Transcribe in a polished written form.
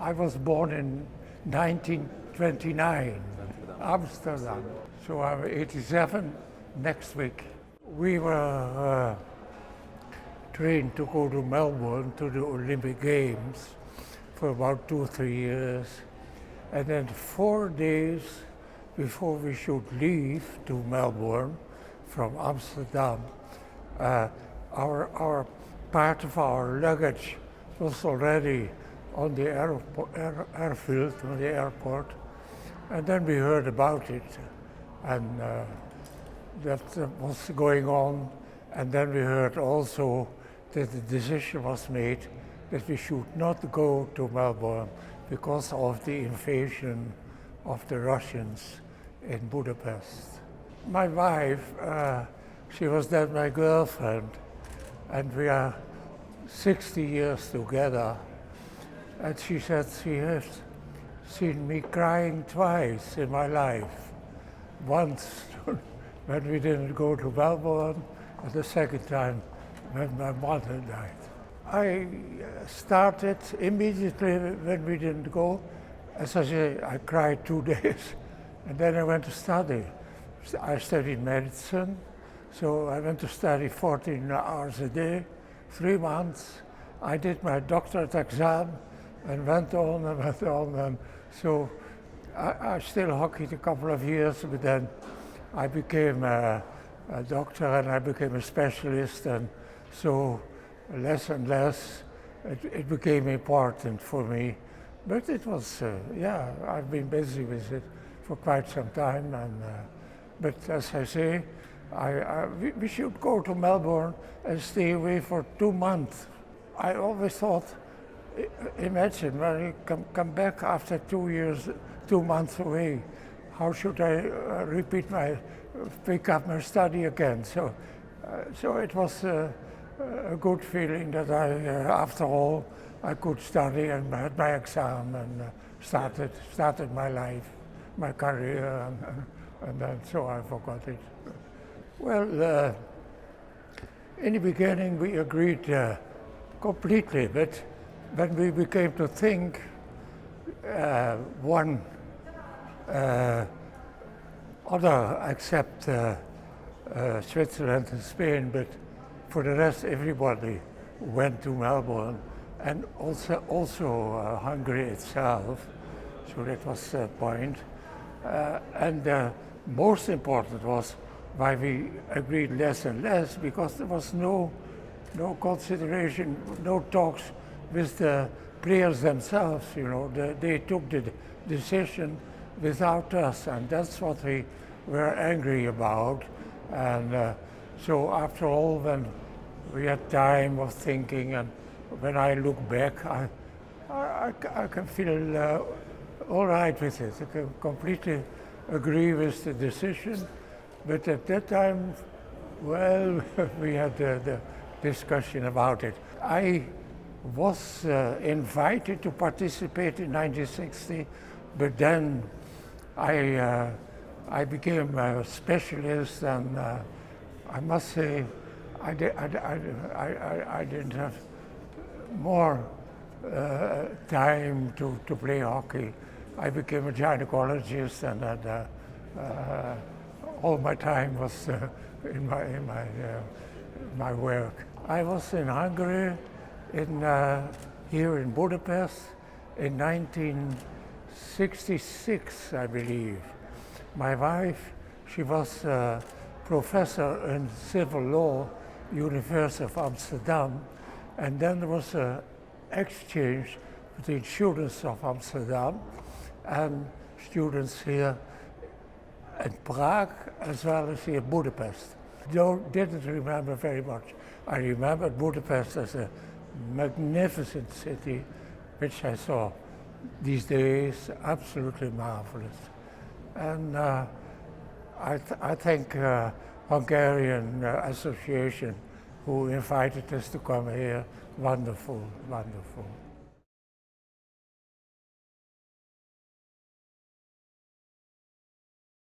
I was born in 1929, Amsterdam. So I'm 87 next week. We were trained to go to Melbourne to the Olympic Games for about 2-3 years. And then 4 days before we should leave to Melbourne from Amsterdam, our part of our luggage was already on the airfield, on the airport. And then we heard about it, and that was going on. And then we heard also that the decision was made that we should not go to Melbourne because of the invasion of the Russians in Budapest. My wife, she was then my girlfriend, and we are 60 years together. And she said she has seen me crying twice in my life. Once when we didn't go to Melbourne, and the second time when my mother died. I started immediately when we didn't go. As I say, I cried 2 days, and then I went to study. I studied medicine, so I went to study 14 hours a day, 3 months. I did my doctorate exam and went on, and so I still hockeyed a couple of years, but then I became a doctor and I became a specialist, and so less and less it became important for me. But it was, I've been busy with it for quite some time, and but as I say, we should go to Melbourne and stay away for 2 months. I always thought, imagine when you come back after 2 years, 2 months away, how should I pick up my study again? So it was a good feeling that after all, I could study and had my exam and started my life, my career, and then so I forgot it. Well, in the beginning we agreed completely, but when we became to think, one other except Switzerland and Spain, but for the rest everybody went to Melbourne, and also Hungary itself, so that was the point. And most important was why we agreed less and less, because there was no consideration, no talks with the players themselves, they took the decision without us, and that's what we were angry about. And so after all, when we had time of thinking, and when I look back, I can feel all right with it. I can completely agree with the decision, but at that time, well, we had the discussion about it. I was invited to participate in 1960, but then I became a specialist, and I must say I didn't have more time to play hockey. I became a gynecologist, and all my time was in my work. I was in Hungary, here in Budapest, in 1966, I believe. My wife, she was a professor in civil law, University of Amsterdam, and then there was an exchange between students of Amsterdam and students here in Prague, as well as here in Budapest. Didn't remember very much. I remembered Budapest as a magnificent city, which I saw these days, absolutely marvelous. And I thank Hungarian Association who invited us to come here. Wonderful, wonderful.